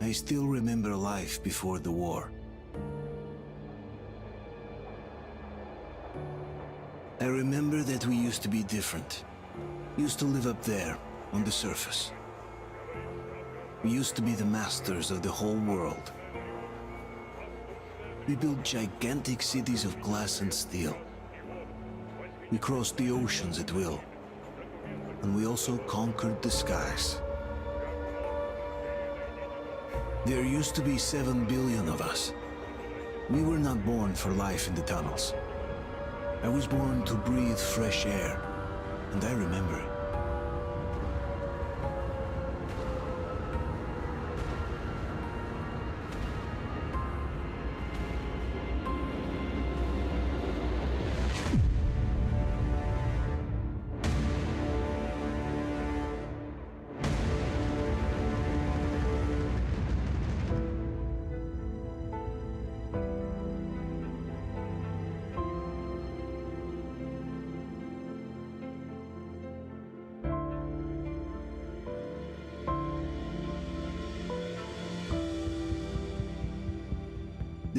I still remember life before the war. I remember that we used to be different. Used to live up there, on the surface. We used to be the masters of the whole world. We built gigantic cities of glass and steel. We crossed the oceans at will. And we also conquered the skies. There used to be 7 billion of us. We were not born for life in the tunnels. I was born to breathe fresh air, and I remember it.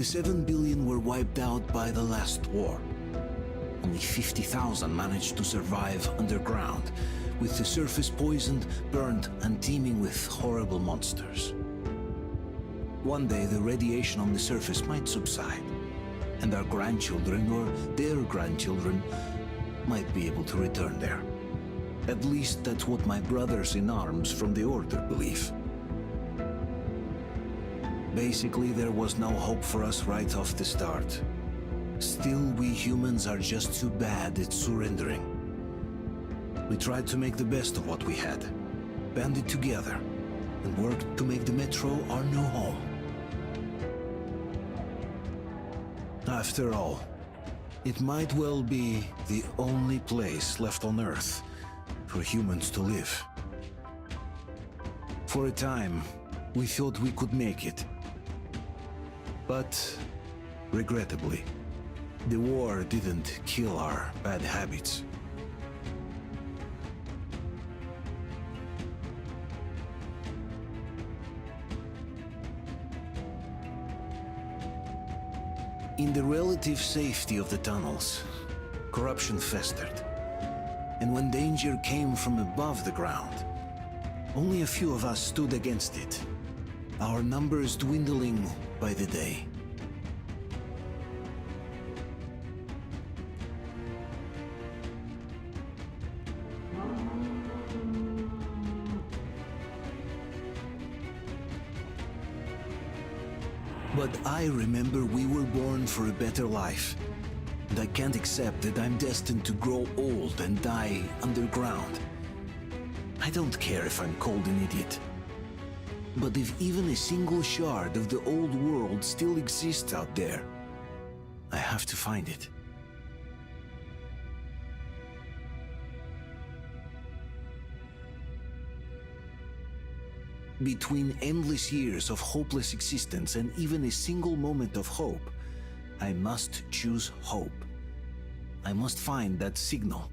The 7 billion were wiped out by the last war. Only 50,000 managed to survive underground, with the surface poisoned, burned, and teeming with horrible monsters. One day the radiation on the surface might subside, and our grandchildren or their grandchildren might be able to return there. At least that's what my brothers in arms from the Order believe. Basically, there was no hope for us right off the start. Still, we humans are just too bad at surrendering. We tried to make the best of what we had, banded together, and worked to make the Metro our new home. After all, it might well be the only place left on Earth for humans to live. For a time, we thought we could make it. But, regrettably, the war didn't kill our bad habits. In the relative safety of the tunnels, corruption festered. And when danger came from above the ground, only a few of us stood against it, our numbers dwindling by the day. But I remember we were born for a better life, and I can't accept that I'm destined to grow old and die underground. I don't care if I'm called an idiot. But if even a single shard of the old world still exists out there, I have to find it. Between endless years of hopeless existence and even a single moment of hope, I must choose hope. I must find that signal.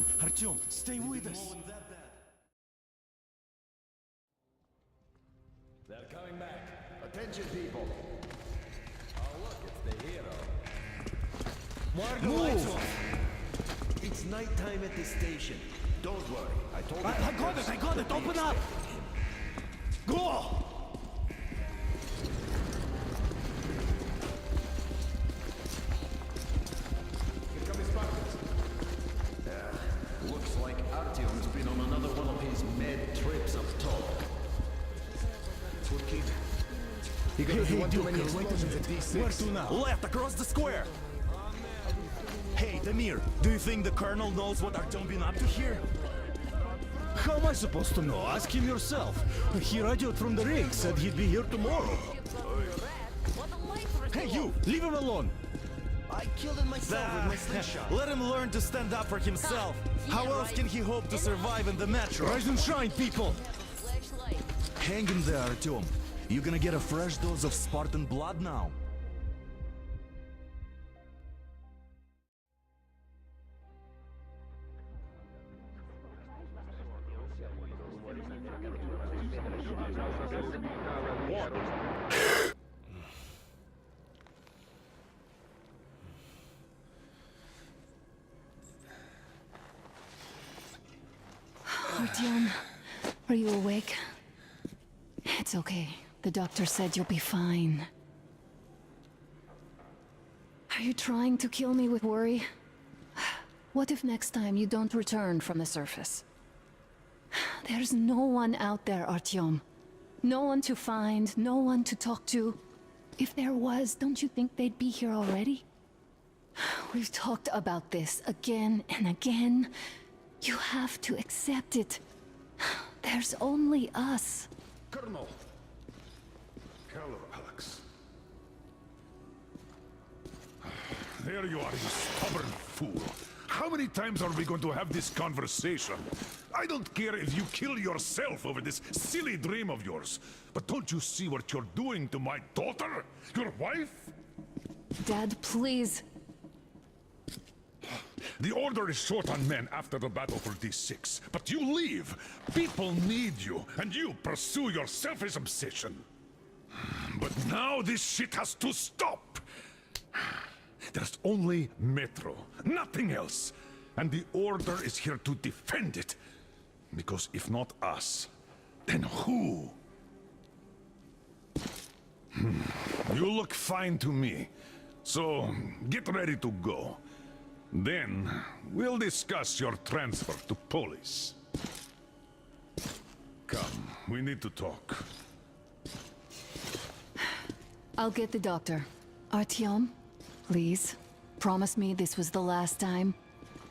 on, Artyom, stay with us. They're coming back. Attention, people. Oh, look, it's the hero. Move! It's nighttime at the station. Don't worry. I told you. I got it! Open up! Go! Here come his buckets. Looks like Artyom's been on another one of his mad trips up top. Hey, Duke, wait a minute. Where to now? Left, across the square! Hey, Damir, do you think the Colonel knows what Artyom been up to here? How am I supposed to know? Ask him yourself. He radioed from the rig, said he'd be here tomorrow. Hey, you! Leave him alone! I killed him myself with my slingshot. Let him learn to stand up for himself. How else can he hope to survive in the metro? Rise and shine, people! Hang in there, Artyom. You're gonna get a fresh dose of Spartan blood now. Artyom, are you awake? It's okay. The doctor said you'll be fine. Are you trying to kill me with worry? What if next time you don't return from the surface? There's no one out there, Artyom. No one to find, no one to talk to. If there was, don't you think they'd be here already? We've talked about this again and again. You have to accept it. There's only us. Colonel! Hello, Alex. There you are, you stubborn fool. How many times are we going to have this conversation? I don't care if you kill yourself over this silly dream of yours, but don't you see what you're doing to my daughter? Your wife? Dad, please. The Order is short on men after the battle for D6, but you leave. People need you, and you pursue your selfish obsession. But now this shit has to stop. There's only Metro, nothing else. And the Order is here to defend it. Because if not us, then who? You look fine to me. So, get ready to go. Then, we'll discuss your transfer to Polis. Come, we need to talk. I'll get the doctor. Artyom, please. Promise me this was the last time.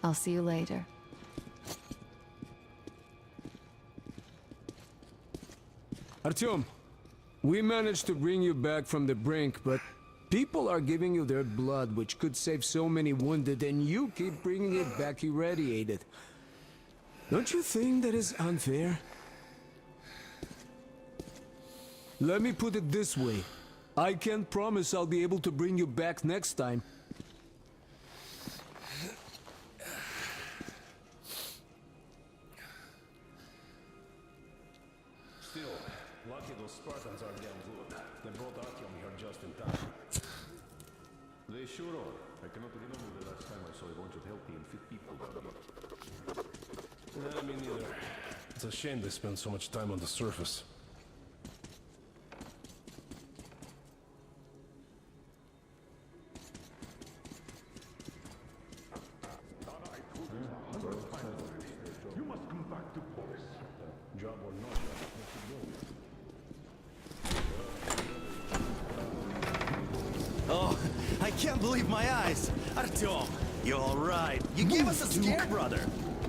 I'll see you later. Artyom, we managed to bring you back from the brink, but people are giving you their blood, which could save so many wounded, and you keep bringing it back irradiated. Don't you think that is unfair? Let me put it this way. I can't promise I'll be able to bring you back next time. Still, lucky those Spartans are damn good. They brought Artyom here just in time. They sure are. I cannot remember the last time I saw a bunch of healthy and fit people down here. Me neither. It's a shame they spend so much time on the surface. You must come back to Polis. Job or not job, let's go. Oh, I can't believe my eyes! Artyom, you're alright. You gave us a scare, brother.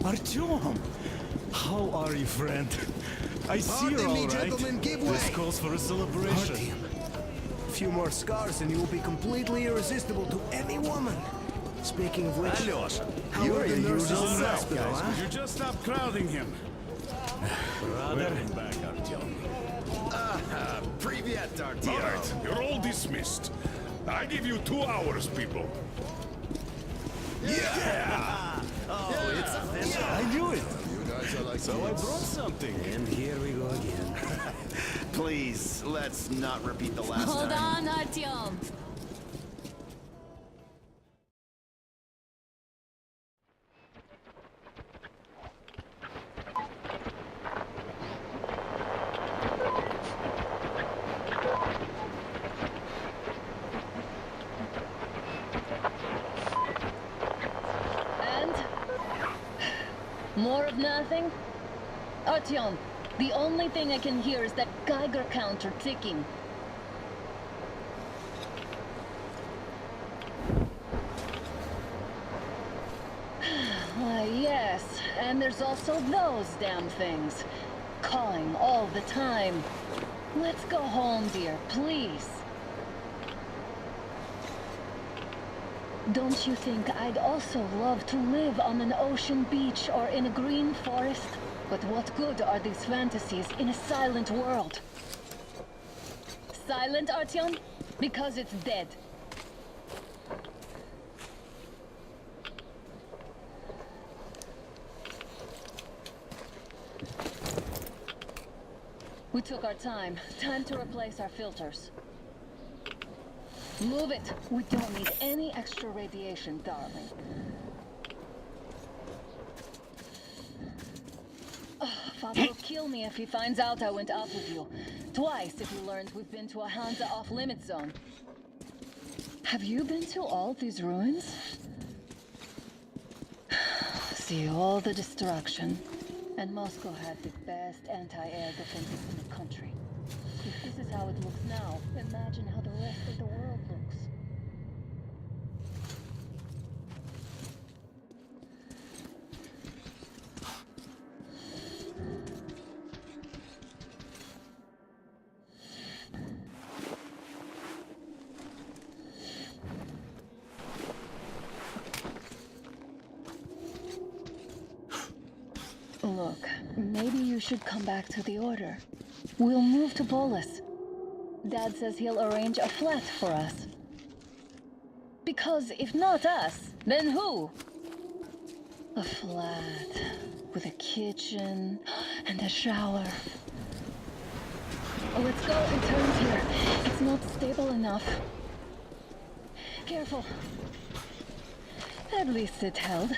Artyom! How are you, friend? I see you're Pardon me, alright. gentlemen, give This way. calls for a celebration. A few more scars and you will be completely irresistible to any woman. Speaking of which, Alyosha, how you're are the your nurses usual in the self, hospital, guys. huh? You just stop crowding him. Brother. Back, Artyom. Привет, All Artyom. right, you're all dismissed. I give you 2 hours, people. Yeah! Oh, it's official. I knew it. You guys are like So I brought something. And here we go again. Please, let's not repeat the last Hold time. on, Artyom. And? More of nothing? Artyom, the only thing I can hear is that Geiger counter ticking. Why, yes. And there's also those damn things. Calling all the time. Let's go home, dear, please. Don't you think I'd also love to live on an ocean beach or in a green forest? But what good are these fantasies in a silent world? Silent, Artyom? Because it's dead. We took our time. Time to replace our filters. Move it. We don't need any extra radiation, darling. Father will kill me if he finds out I went out with you. Twice if he learns we've been to a Hansa off-limit zone. Have you been to all these ruins? See all the destruction. And Moscow had the best anti-air defenses in the country. If this is how it looks now, imagine how the rest of the world looks. Look, maybe you should come back to the Order. We'll move to Bolus. Dad says he'll arrange a flat for us. Because if not us, then who? A flat with a kitchen and a shower. Oh, let's go in turns here. It's not stable enough. Careful. At least it held.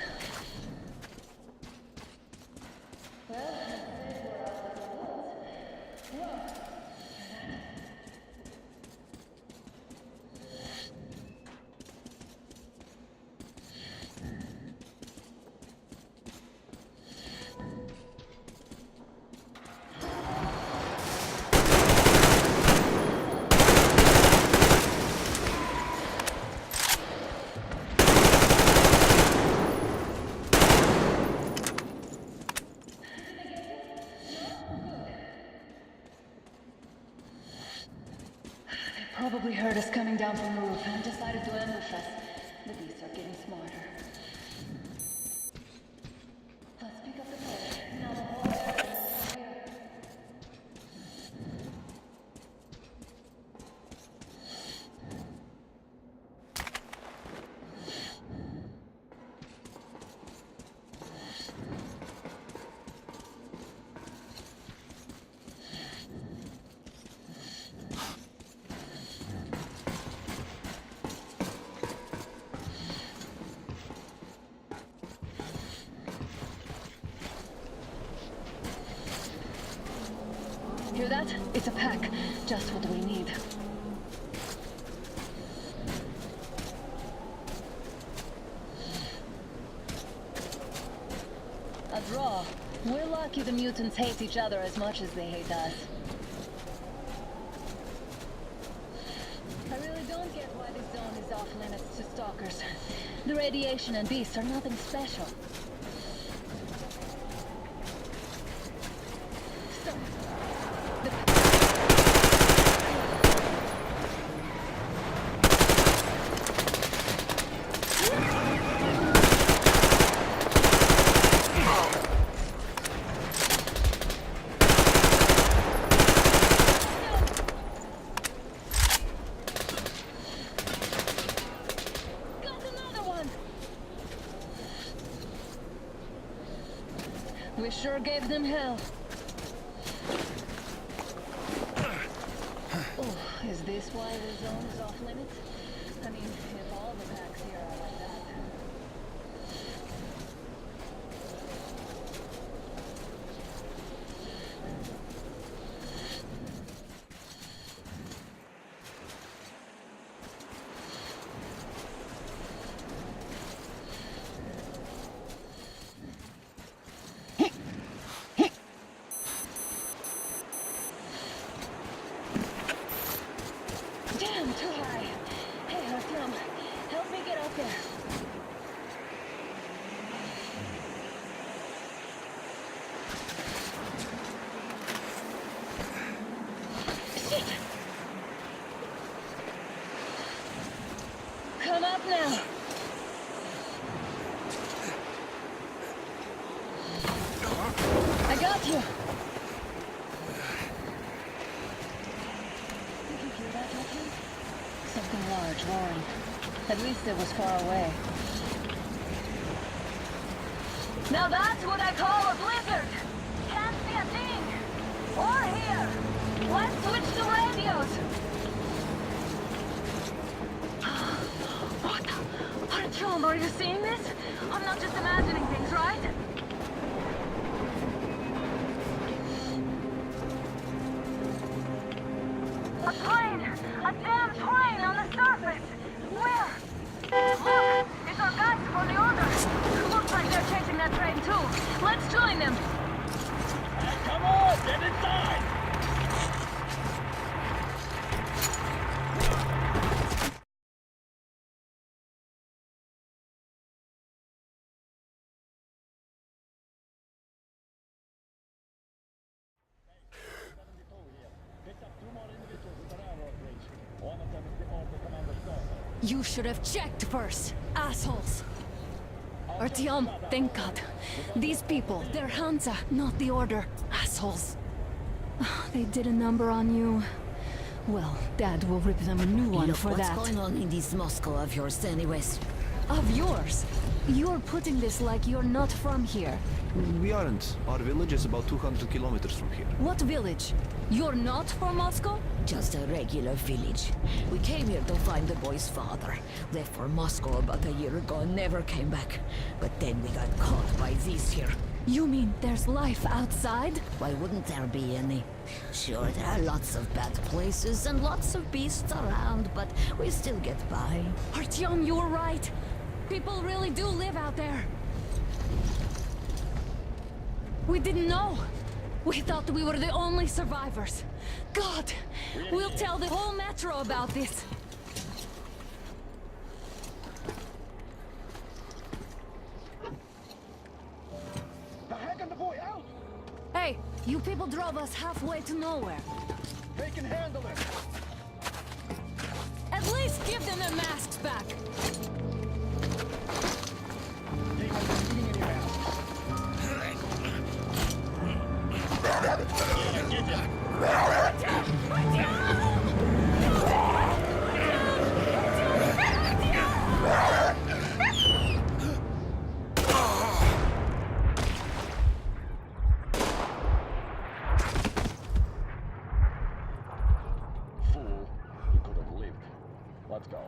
Probably heard us coming down from the roof and decided to ambush us. The beasts are getting smarter. Let's pick up the torch. Now the whole area is clear. Hear that? It's a pack. Just what we need. A draw. We're lucky the mutants hate each other as much as they hate us. I really don't get why this zone is off limits to stalkers. The radiation and beasts are nothing special. We sure gave them hell. Oh, is this why the zone is off limits? I mean, if all the packs here are like that. Damn, too high. Hey, Artyom, help me get up there. Shit! Come up now. I got you. Did you hear that, Artyom? Something large roaring. At least it was far away. Now that's what I call a blizzard! Can't see a thing! Or hear! Let's switch to radios! What? Artyom, are you seeing this? I'm not just imagining things, right? A plane! A damn plane on the surface! Where? Look! It's our guys from the Order! Looks like they're chasing that train too! Let's join them! Come on, get inside! You should have checked first, assholes! Artyom, thank God. These people, they're Hansa, not the Order. Assholes. They did a number on you. Well, Dad will rip them a new one Look, for that. what's going on in this Moscow of yours anyways? Of yours? You're putting this like you're not from here. We aren't. Our village is about 200 kilometers from here. What village? You're not from Moscow? Just a regular village. We came here to find the boy's father. Left for Moscow about a year ago and never came back. But then we got caught by these here. You mean there's life outside? Why wouldn't there be any? Sure, there are lots of bad places and lots of beasts around, but we still get by. Artyom, you're right. People really do live out there. We didn't know. We thought we were the only survivors. God, we'll tell the whole metro about this. The heck and the boy out! Hey, you people drove us halfway to nowhere. They can handle it! At least give them their masks back. They won't be needing any masks. Fool, you could have lived. Let's go.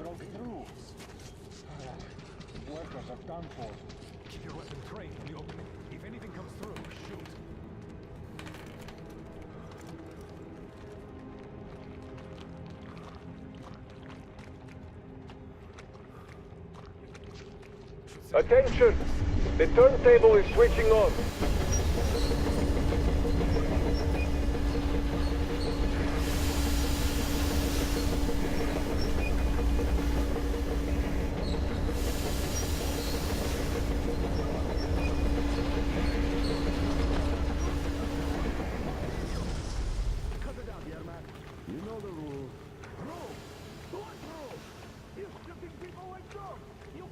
broke through. Workers are done for. Keep your weapon trained in the opening. If anything comes through, shoot. Attention! The turntable is switching on. Cut it out, Yermak. You know the rule. Rule? What rule? You're shooting people like dogs! You...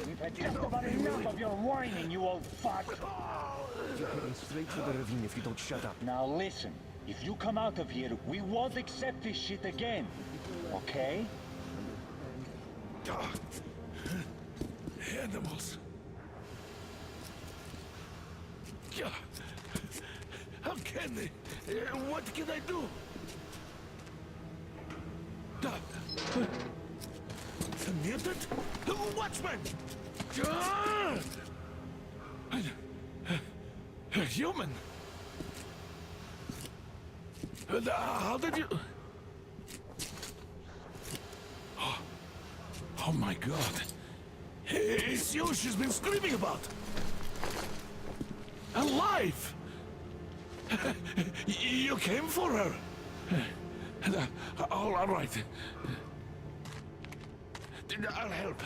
We've had just about enough of your whining, you old fart! You're heading straight for the ravine if you don't shut up. Now listen, if you come out of here, we won't accept this shit again. Okay? Animals. How can they? What can I do? A mutant? Watchman! A human? How did you... Oh my god. It's you she's been screaming about. Alive! You came for her. All right. I'll help.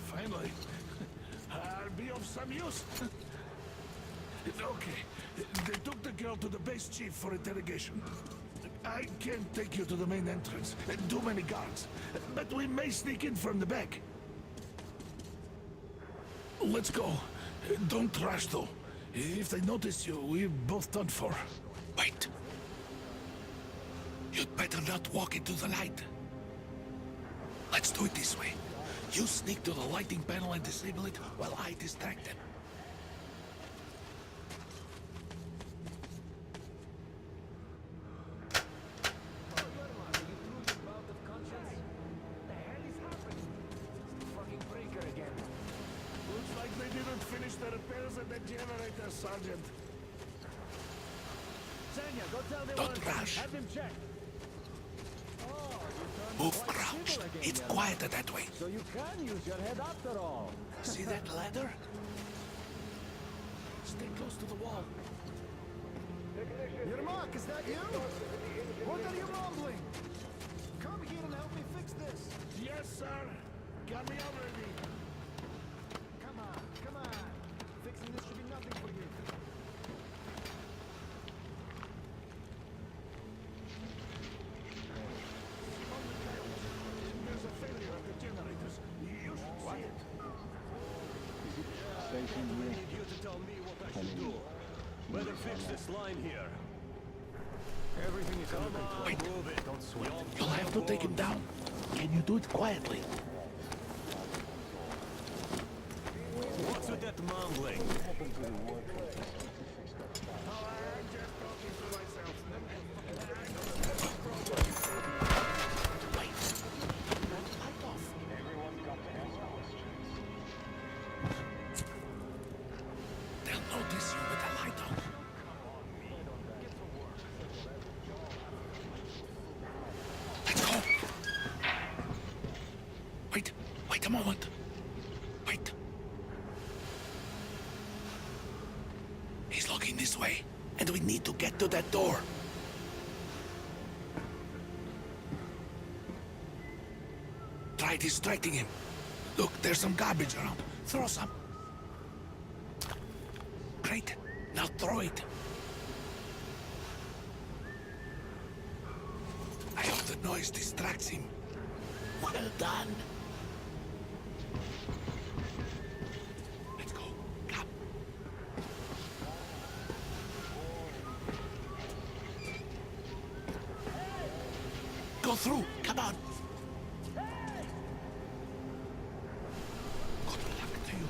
Finally, I'll be of some use. Okay, they took the girl to the base chief for interrogation. I can't take you to the main entrance. Too many guards. But we may sneak in from the back. Let's go. Don't rush, though. If they notice you, we're both done for. Wait. You'd better not walk into the light. Let's do it this way. You sneak to the lighting panel and disable it while I distract them. Looks like they didn't finish the repairs at the generator, Sergeant. Senya, go tell them Don't rush. Have them checked. Move crouched. It's quieter that way. So you can use your head after all. See that ladder? Stay close to the wall. Yermak, is that you? What are you mumbling? Come here and help me fix this. Yes, sir. Got me already. Come on, come on. Fixing this should be nothing for you. There's a failure at the generators. You should see it. I need you to tell me what I should do. Better fix this line here. Everything is under control. Wait. Move it. Don't sweat. You'll have to take him down. Can you do it quietly? What's with that mumbling? They'll notice you with the light on. Let's go. Wait a moment. Wait. He's looking this way, and we need to get to that door. Try distracting him. Look, there's some garbage around. Throw some. Great. Now throw it. I hope the noise distracts him. Well done. Let's go. Come. Go through. Come on. Good luck to you.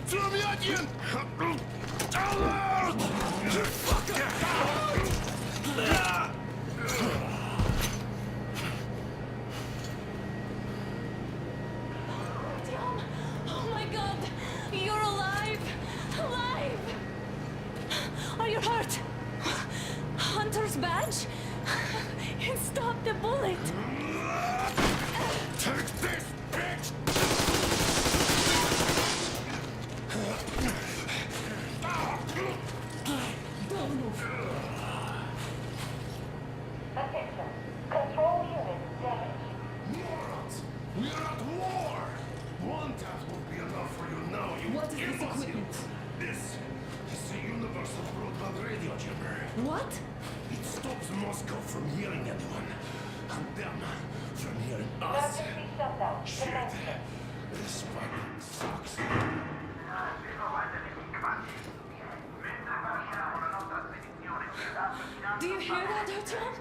Zurmyadin! Artyom! Oh my god! You're alive! Alive! Are you hurt? Hunter's badge? It stopped the bullet! Take this, bitch! Don't move. Attention. Control unit damaged. Morons! We're at war! One task won't be enough for you now, you What is this imbecile. equipment? This is the Universal Broadband Radio Jammer. What? It stops Moscow from hearing anyone. And them from hearing us. Emergency shutdown. Shit. Commencement. This fucking sucks. Do you hear that, Artyom?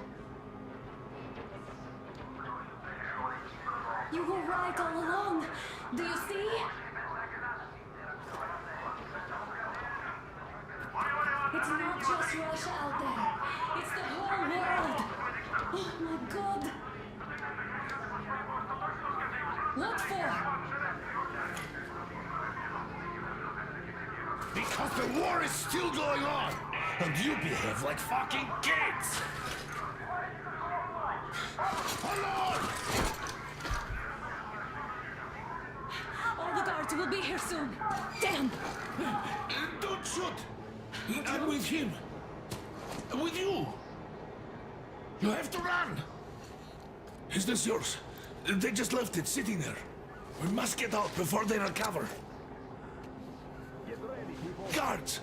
You were right all along. Do you see? It's not just Russia out there. It's the whole world. Oh my god. What for? Because the war is still going on, and you behave like fucking kids! Alone! All the guards will be here soon. Damn! Don't shoot! I'm with him. With you. You have to run. Is this yours? They just left it sitting there. We must get out before they recover. Guards!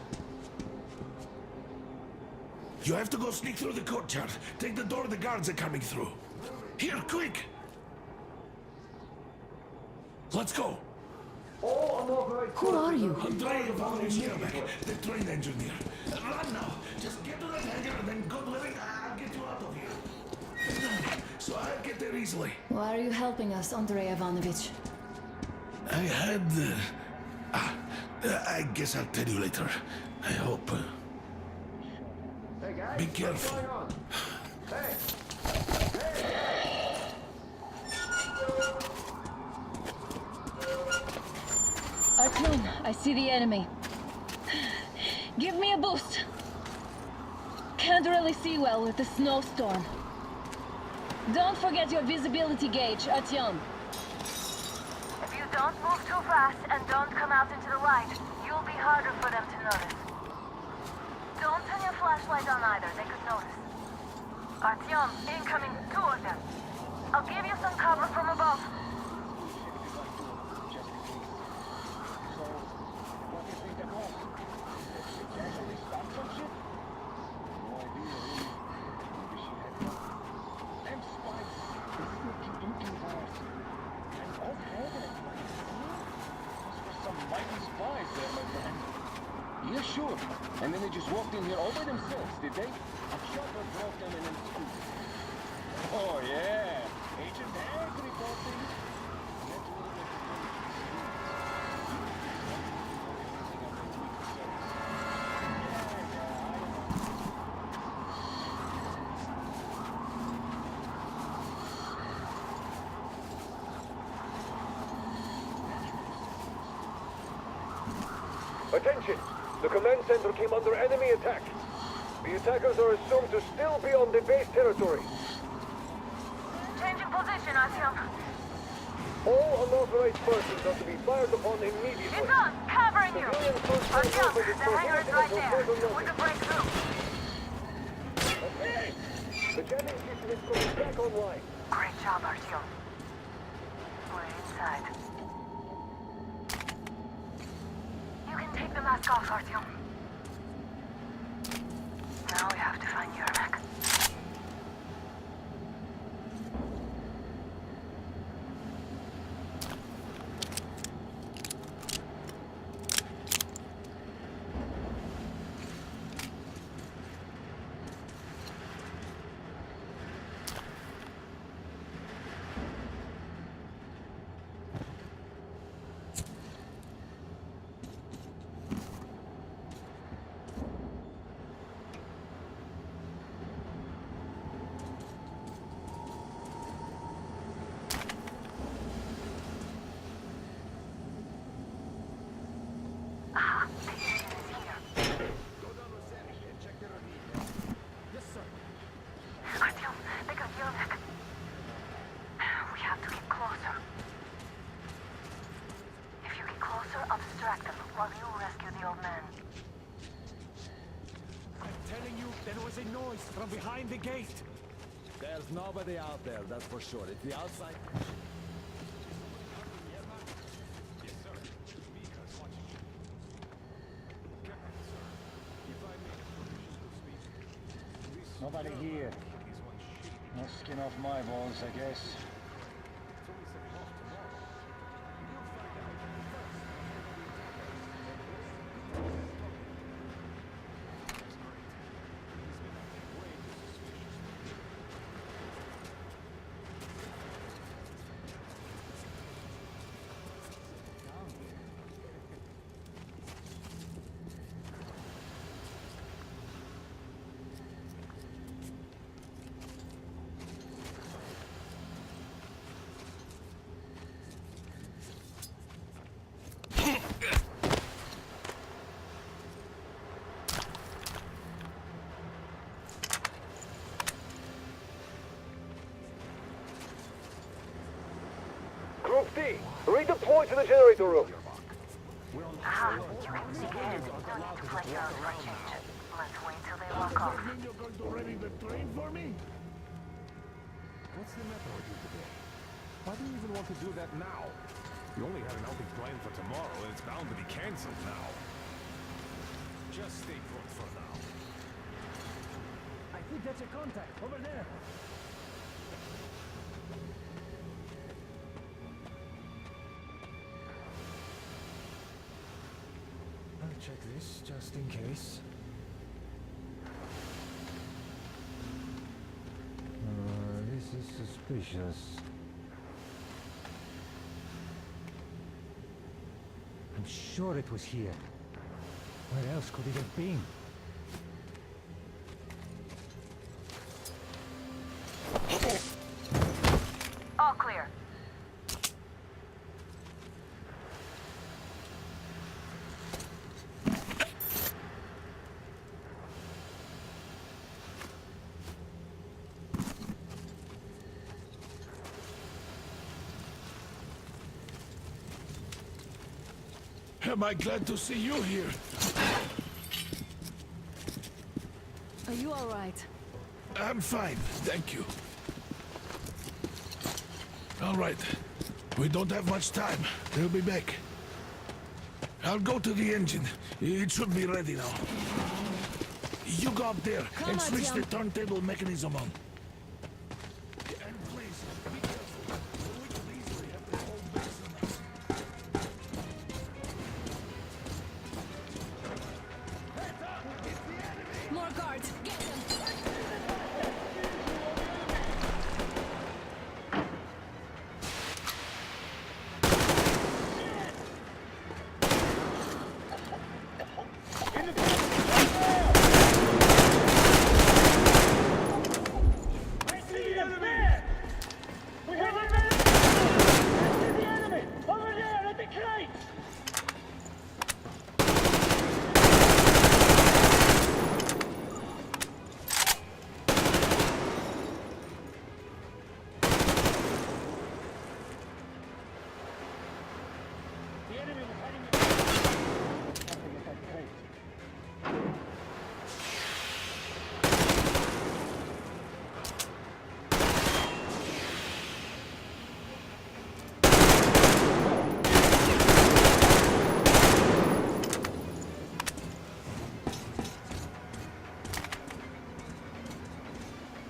You have to go sneak through the courtyard. Take the door the guards are coming through. Here, quick! Let's go. Who are you? Andrei Ivanovich Yermak, the train engineer. Run now. Just get to that hangar and then good living, I'll get you out of here. So I'll get there easily. Why are you helping us, Andrei Ivanovich? I had... I guess I'll tell you later. I hope. Hey guys, Be careful. what's going on? Hey! Artyom, I see the enemy. Give me a boost. Can't really see well with the snowstorm. Don't forget your visibility gauge, Artyom. If you don't move too fast and don't come out into the light, you'll be harder for them to notice. Don't turn your flashlight on either, they could notice. Artyom, incoming, 2 of them. I'll give you some cover from above. Yeah, sure. And then they just walked in here all by themselves, did they? A chopper brought them in and... Oh, yeah. Agent Hank reporting. Attention! The command center came under enemy attack. The attackers are assumed to still be on the base territory. Changing position, Artyom. All unauthorized persons are to be fired upon immediately. It's on! Covering you! Civilian first Artyom, responders the hangar is right there. further We can break through. notice. The jamming system is coming back online. Great job, Artyom. We're inside. You can take the mask off, Artyom. Now we have to find Yermak. distract them while you rescue the old man. I'm telling you, there was a noise from behind the gate. There's nobody out there, that's for sure. It's the outside. Nobody here. No skin off my bones, I guess. Group D, redeploy to the generator room. Aha, you indicated no need to play your own for a change. Let's wait till they walk off. You're going to ready the train for me? What's the matter with you today? Why do you even want to do that now? You only had an outing planned for tomorrow, and it's bound to be cancelled now. Just stay put for now. I think that's a contact, over there. I'll check this, just in case. This is suspicious. I'm sure it was here. Where else could it have been? All clear. Am I glad to see you here? Are you all right? I'm fine, thank you. All right. We don't have much time. They'll be back. I'll go to the engine. It should be ready now. You go up there and switch the turntable mechanism on. And please, be careful. We could easily have the whole base on us. More guards! Get them!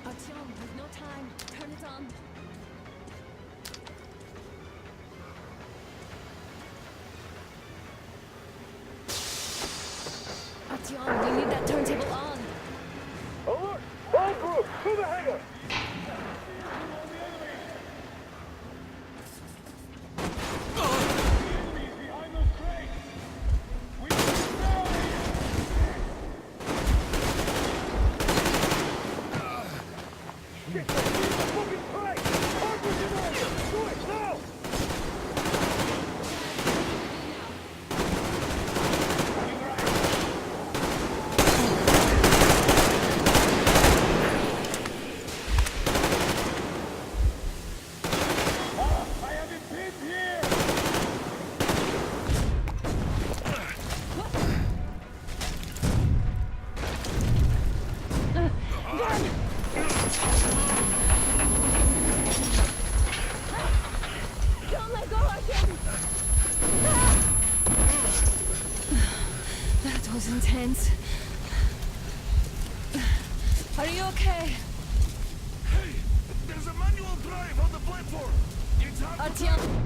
Artyom, we've no time. Turn it on. Artyom, we need that turntable on. Alert! All group, to the hangar! Get the fucking plate! Hardware generator! Do it now! intense. Are you okay? Hey! There's a manual drive on the platform! It's hard to Artyom,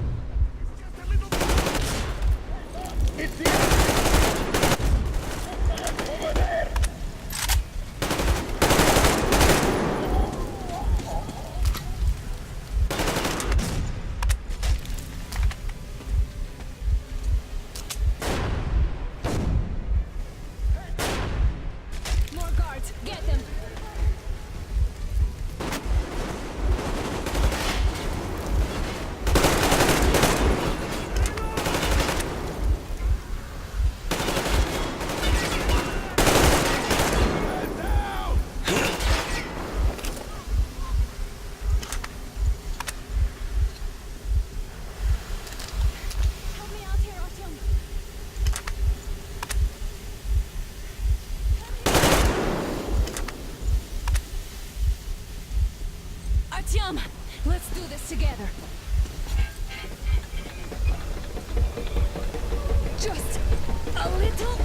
just a little... It's the... Over there! more guards. Get them. Help me out here, Artyom. Artyom, let's do this together. Just a little.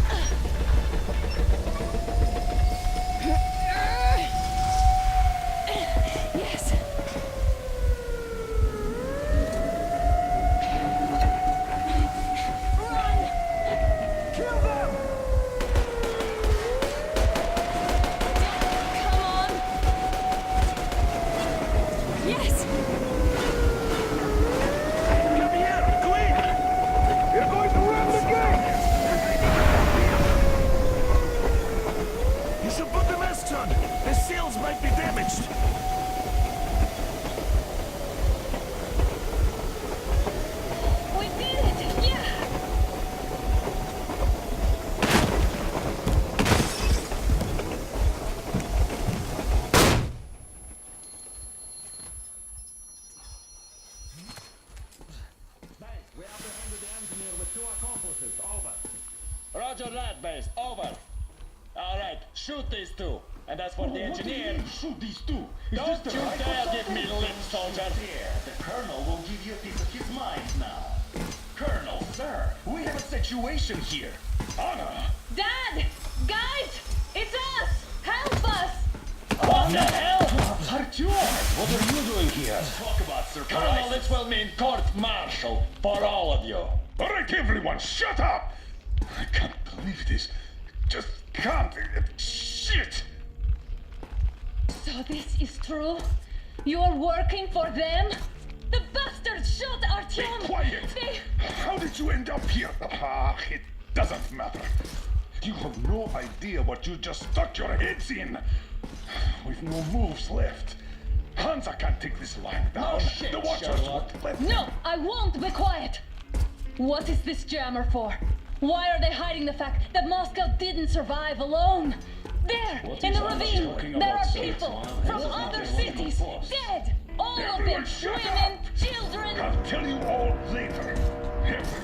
Yes. Run! Kill them! Come on! Yes! Come here, quick! We're going to run the gate! You should put the masks on. The seals might be damaged. We did it! Yeah! We apprehended the engineer with 2 accomplices. Over. Roger that, base. Over. Alright, shoot these 2. And as for the engineer... Shoot these 2. Don't you dare give me lip, soldier! The Colonel will give you a piece of his mind now. Colonel, sir, we have a situation here. Anna! Dad! Guys! It's us! Help us! What the hell? Artyom! What are you doing here? Talk about surprise. Colonel, this will mean court-martial for all of you. All right, everyone, shut up! I can't believe this. Just can't. Shit! So this is true? You're working for them? The bastards shot Be Artyom! quiet! They... How did you end up here? It doesn't matter. You have no idea what you just stuck your heads in. We've no moves left. Hansa can't take this line down. shit, The Watchers Sherlock. won't let No, I won't be quiet! What is this jammer for? Why are they hiding the fact that Moscow didn't survive alone? There, in the ravine, there are people from other cities dead! All of them! Everyone shut Women, up. children! I'll tell you all later. Everything.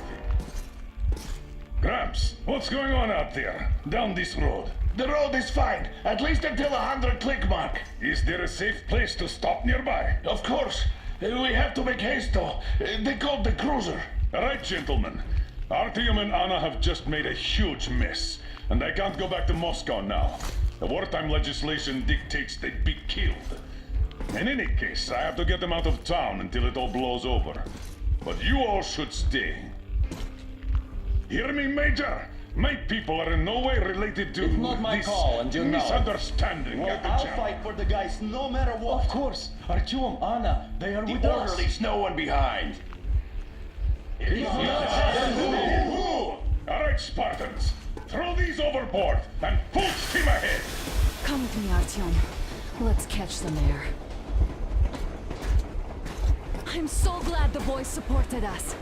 Gramps, what's going on out there? Down this road? The road is fine, at least until 100 click mark. Is there a safe place to stop nearby? Of course. We have to make haste though. They called the cruiser. All right, gentlemen. Artyom and Anna have just made a huge mess, and they can't go back to Moscow now. The wartime legislation dictates they'd be killed. In any case, I have to get them out of town until it all blows over. But you all should stay. Hear me, Major? My people are in no way related to It's not my this call, and you know it. misunderstanding Well, at the I'll jam. fight for the guys no matter what. Of course. Artyom, Anna, they are The with us. orderlies, no one behind. All right, Spartans. Throw these overboard and full steam ahead. Come with me, Artyom. Let's catch some air. I'm so glad the boys supported us.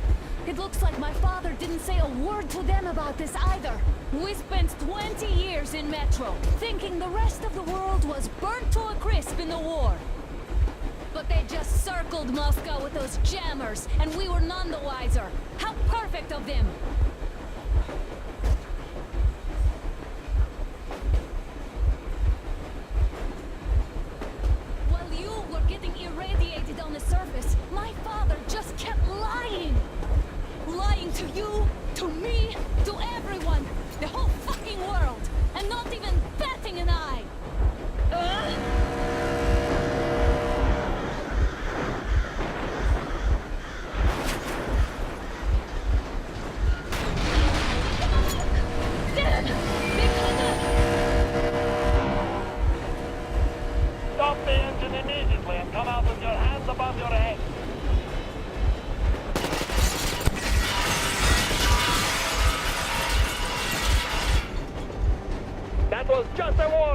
It looks like my father didn't say a word to them about this either. We spent 20 years in Metro, thinking the rest of the world was burnt to a crisp in the war. But they just circled Moscow with those jammers, and we were none the wiser. How perfect of them! While you were getting irradiated on the surface, my father just kept lying. Lying to you, to me, to everyone, the whole fucking world.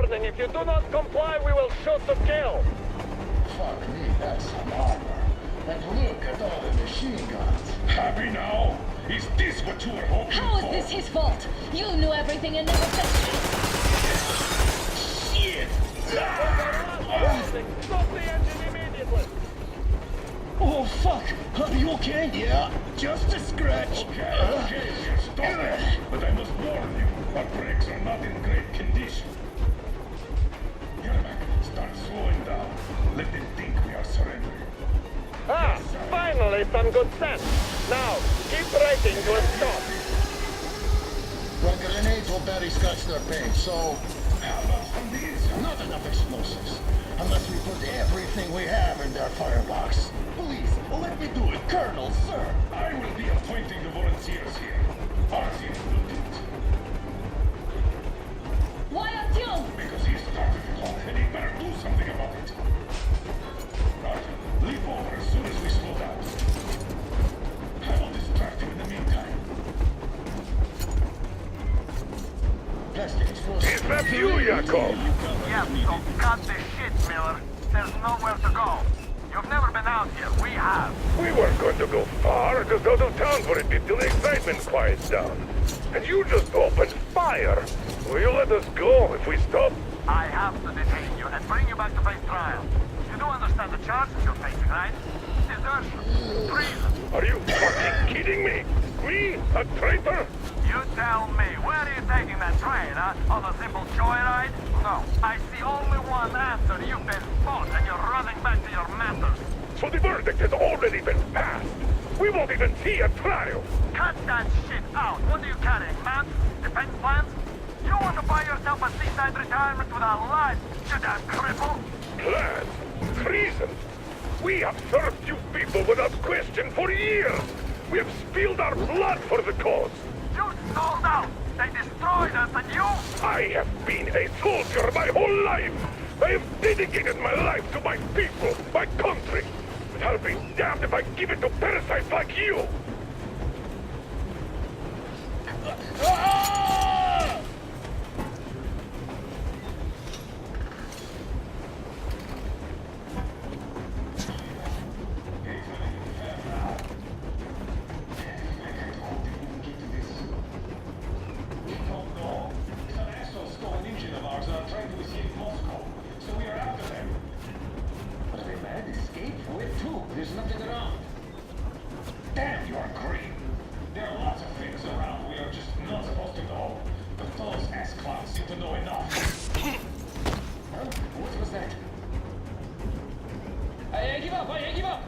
warning. If you do not comply, we will shoot to kill. Fuck me, that's some armor. And look at all the machine guns. Happy now? Is this what you were hoping How is for? this his fault? You knew everything and never said shit! Shit! Stop the engine immediately. Oh, fuck! Are you okay? Yeah, just a scratch. Okay, stop it. But I must warn you, our brakes are not in great condition. Yermak, start slowing down. Let them think we are surrendering. Ah, finally some good sense. Now, keep braking to a stop. Well, grenades will barely scratch their paint, so... How about from the inside? Not enough explosives. Unless we put everything we have in their firebox. Please, let me do it, Colonel, sir. I will be appointing the volunteers here. Artyom will do it. Why Artyom? Because he started it all, and he better do something about it. Artyom, leap over as soon as we slow down. I will distract him in the meantime. Plastic explosives. Is that you, Yakov? Yeah, so cut the shit, Miller. There's nowhere to go. You've never been out here. We have. We weren't going to go far, just out of town for a bit till the excitement quiets down. And you just opened fire. Will you let us go if we stop? I have to detain you and bring you back to face trial. You do understand the charges you're facing, right? Desertion, treason. Are you fucking kidding me? Me? A traitor? You tell me, where are you taking that train, huh? On a simple joyride? No, I see only one answer. You've been fought and you're running back to your masters. So the verdict has already been passed. We won't even see a trial. Cut that shit out. What are you carrying, man? Defense plans? You want to buy yourself a seaside retirement without life, you damn cripple? Plans? Treason? We have served you people without question for years. We have spilled our blood for the cause. You sold out! They destroyed us and you... I have been a soldier my whole life! I have dedicated my life to my people, my country! But I'll be damned if I give it to parasites like you! There's nothing around. Damn, you are green. There are lots of things around we are just not supposed to know. But those ass clowns seem to know enough. Huh? What was that? I give up! I give up!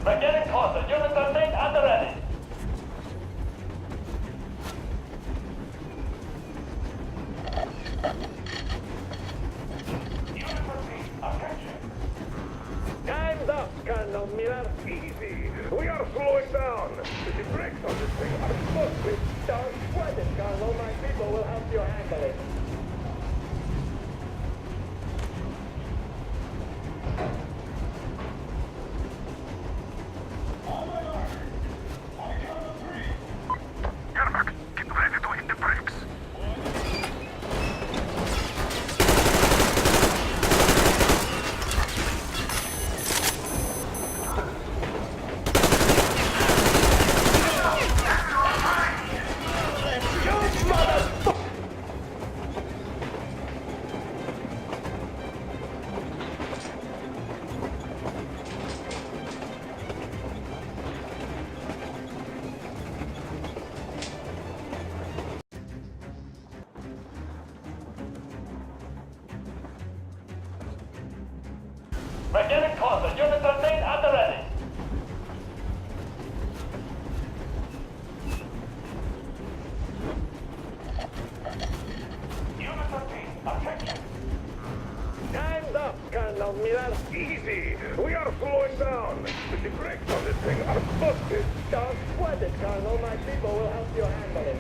We're getting closer. Unit 13 at the ready. Unit 13, attention. Time's up, Colonel Miller. Easy. We are slowing down. The brakes on this thing are supposed to be. Don't sweat it, Colonel. My people will help you handle it. Yermak, get ready to hit the brakes. We're getting closer. Unit 13 at the ready. Unit 13, attention. slowing down. The brakes on this thing are busted. Don't sweat it, Colonel. My people will help you handle it.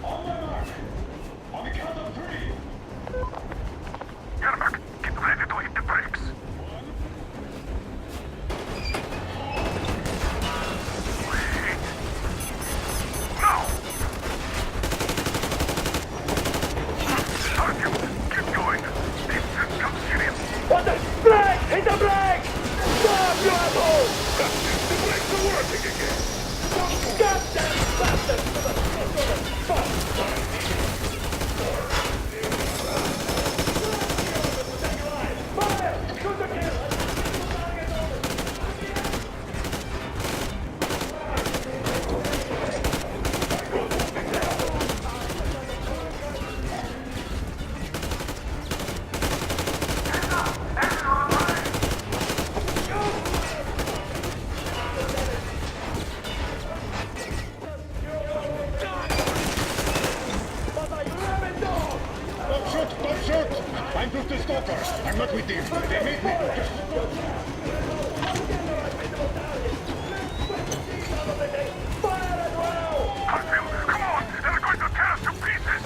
On my mark! On the count of 3! Yermak, get ready to hit the brakes! What the? Brake! Hit the brake! Stop, you asshole! The brakes are working again! Goddamn bastard! Fire! Shoot the kill! Don't shoot! I'm just a stalker. I'm not with them. They made me do just... Harfield, come on! They're going to tear us to pieces!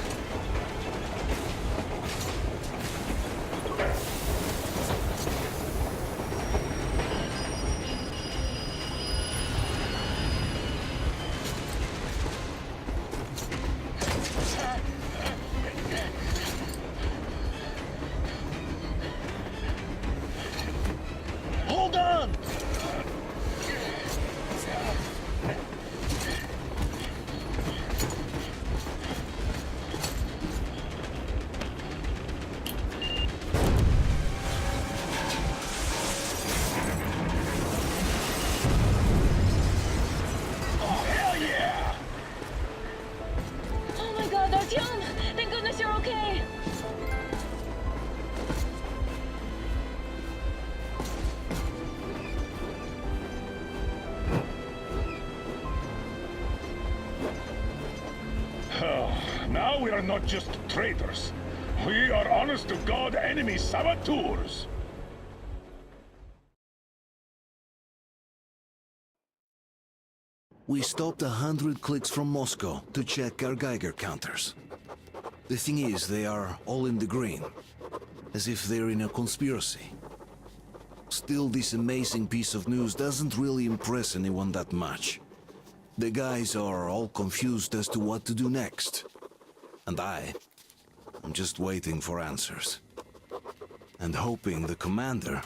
Hold on! Oh, hell yeah! Oh my god, Artyom! Thank goodness you're okay! Now we are not just traitors. We are honest-to-God enemy saboteurs. We stopped 100 clicks from Moscow to check our Geiger counters. The thing is, they are all in the green, as if they're in a conspiracy. Still, this amazing piece of news doesn't really impress anyone that much. The guys are all confused as to what to do next. And I'm just waiting for answers. And hoping the commander,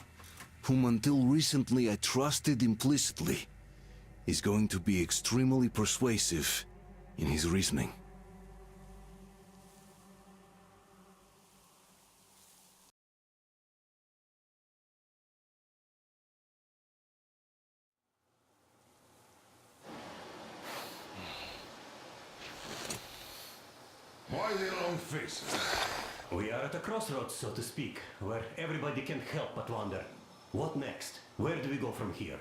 whom until recently I trusted implicitly, is going to be extremely persuasive in his reasoning. Why the long faces? We are at a crossroads, so to speak, where everybody can't help but wonder. What next? Where do we go from here?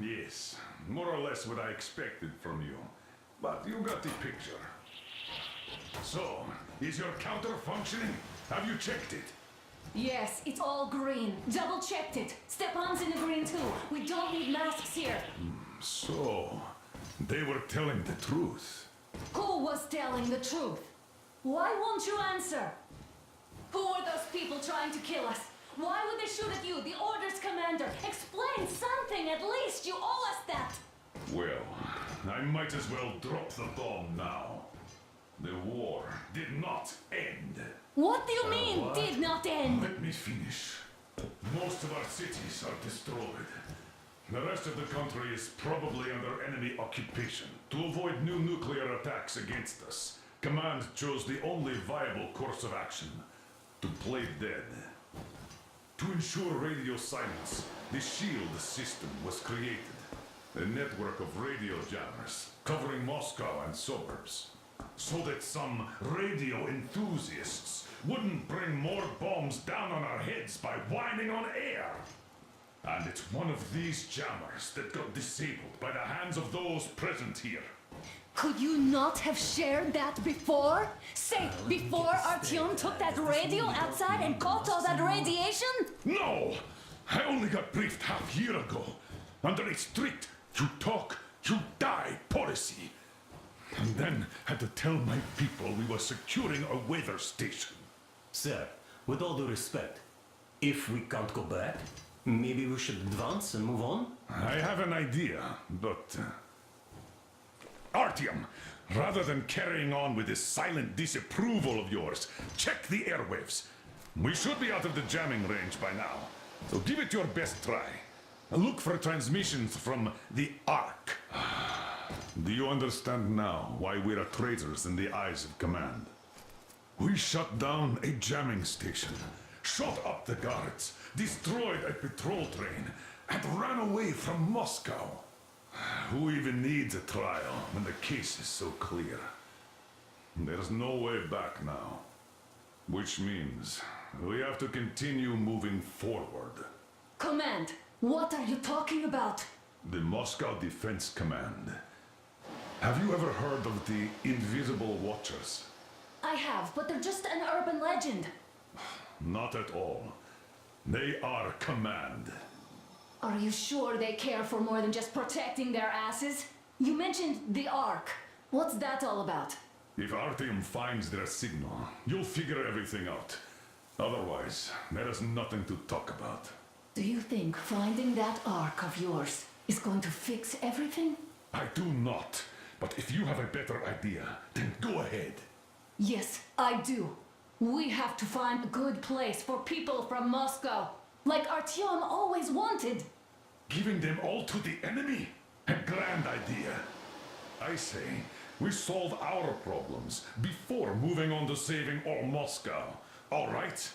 Yes, more or less what I expected from you. But you got the picture. So, is your counter functioning? Have you checked it? Yes, it's all green. Double-checked it. Stepan's in the green too. We don't need masks here. So, they were telling the truth. Who was telling the truth? Why won't you answer? Who were those people trying to kill us? Why would they shoot at you, the Order's commander? Explain something, at least! You owe us that! Well, I might as well drop the bomb now. The war did not end. What do you mean, what? did not end? Let me finish. Most of our cities are destroyed. The rest of the country is probably under enemy occupation. To avoid new nuclear attacks against us, Command chose the only viable course of action: to play dead. To ensure radio silence, the SHIELD system was created. A network of radio jammers covering Moscow and suburbs. So that some radio enthusiasts wouldn't bring more bombs down on our heads by whining on air. And it's one of these jammers that got disabled by the hands of those present here. Could you not have shared that before? Say, before Artyom took that radio outside and caught all that radiation? No! I only got briefed half year ago. Under a strict, you talk, you die policy. And then had to tell my people we were securing a weather station. Sir, with all due respect, if we can't go back, maybe we should advance and move on? I have an idea, but... Artyom, rather than carrying on with this silent disapproval of yours, check the airwaves. We should be out of the jamming range by now, so give it your best try. Look for transmissions from the Ark. Do you understand now why we're traitors in the eyes of command? We shut down a jamming station, shot up the guards, destroyed a patrol train, and ran away from Moscow. Who even needs a trial when the case is so clear? There's no way back now. Which means we have to continue moving forward. Command, what are you talking about? The Moscow Defense Command. Have you ever heard of the Invisible Watchers? I have, but they're just an urban legend. Not at all. They are command. Are you sure they care for more than just protecting their asses? You mentioned the Ark. What's that all about? If Artyom finds their signal, you'll figure everything out. Otherwise, there is nothing to talk about. Do you think finding that Ark of yours is going to fix everything? I do not. But if you have a better idea, then go ahead. Yes, I do. We have to find a good place for people from Moscow, like Artyom always wanted. Giving them all to the enemy? A grand idea. I say, we solve our problems before moving on to saving all Moscow. All right?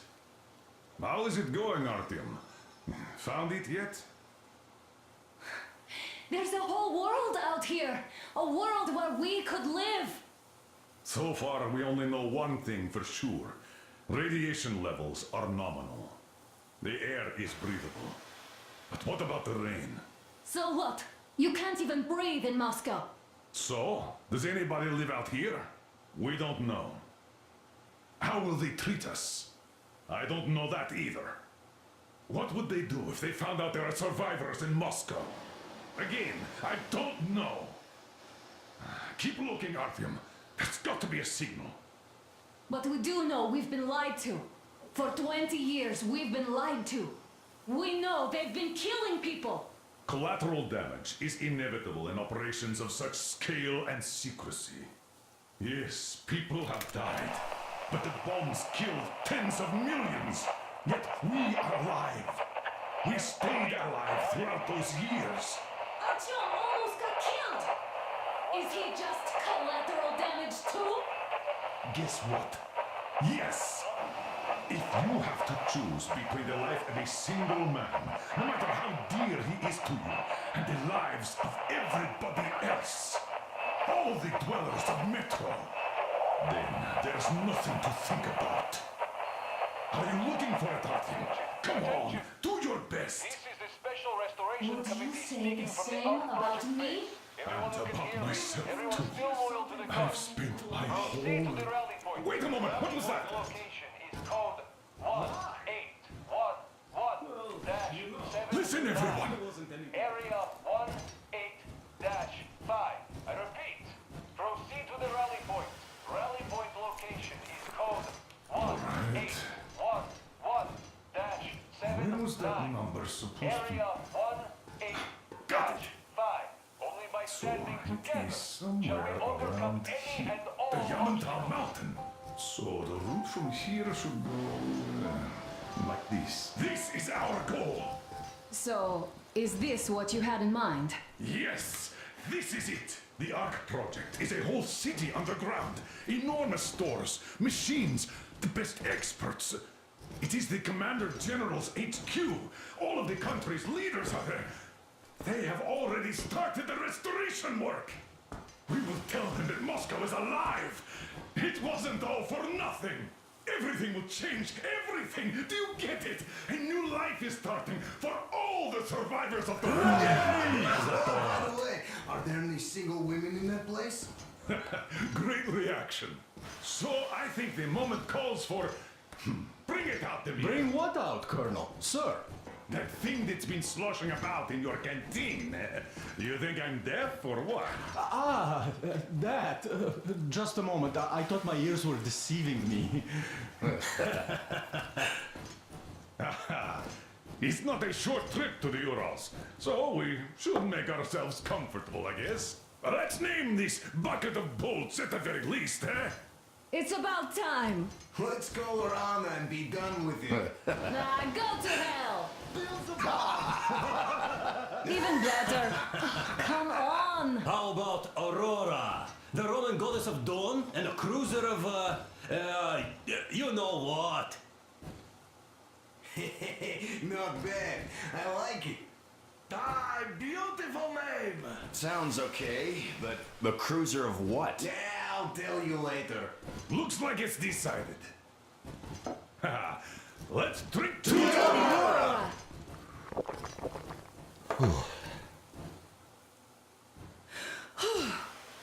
How is it going, Artyom? Found it yet? There's a whole world out here. A world where we could live. So far, we only know one thing for sure. Radiation levels are nominal. The air is breathable. But what about the rain? So what? You can't even breathe in Moscow. So, does anybody live out here? We don't know. How will they treat us? I don't know that either. What would they do if they found out there are survivors in Moscow? Again, I don't know. Keep looking, Artyom. There's got to be a signal. But we do know we've been lied to. For 20 years, we've been lied to. We know they've been killing people. Collateral damage is inevitable in operations of such scale and secrecy. Yes, people have died, but the bombs killed tens of millions. Yet we are alive. We stayed alive throughout those years. Artyom almost got killed. Is he just collateral damage too? Guess what? Yes! If you have to choose between the life of a single man, no matter how dear he is to you, and the lives of everybody else, all the dwellers of Metro, then there's nothing to think about. Are you looking for it, Artyom? Come on, do your best. This is the Special Restoration Would you Committee say speaking the from the same Ark about Project. me? Everyone And who can about hear me, myself, everyone too. still loyal to the I've cause. spent my Proceed to whole... the rally point. Wait a moment, what was that? The location is code 1811-7. Listen, everyone! Area 18-5. I repeat, proceed to the rally point. Rally point location is code 1811-7. Where was that number supposed to be? Area 18-5. Got it! Only by So standing it together is shall somewhere we overcome around any here. and all The Yamantau obstacles. Mountain. So the route from here should go... like this. This is our goal! So, is this what you had in mind? Yes! This is it! The Ark Project is a whole city underground. Enormous stores, machines, the best experts. It is the Commander General's HQ. All of the country's leaders are there. They have already started the restoration work. We will tell them that Moscow is alive. It wasn't all for nothing. Everything will change. Everything. Do you get it? A new life is starting for all the survivors of the war. By the way, are there any single women in that place? Great reaction. So I think the moment calls for... Bring it out, Demir. Bring what out, Colonel? Sir? That thing that's been sloshing about in your canteen. You think I'm deaf or what? That. Just a moment. I thought my ears were deceiving me. It's not a short trip to the Urals, so we should make ourselves comfortable, I guess. Let's name this bucket of bolts at the very least, eh? It's about time. Let's go around and be done with it. Nah, go to hell. Even better. Come on. How about Aurora? The Roman goddess of dawn and a cruiser of, you know what? Not bad. I like it. Ah, beautiful name. Sounds okay, but the cruiser of what? Yeah, I'll tell you later. Looks like it's decided. Let's drink to Aurora!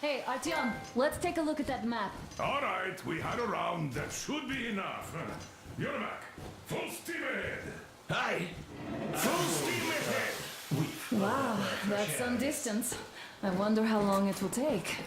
Hey, Artyom, let's take a look at that map. All right, we had a round. That should be enough. Yermak, full steam ahead. Hi! Full steam ahead. Wow, that's some distance. I wonder how long it will take.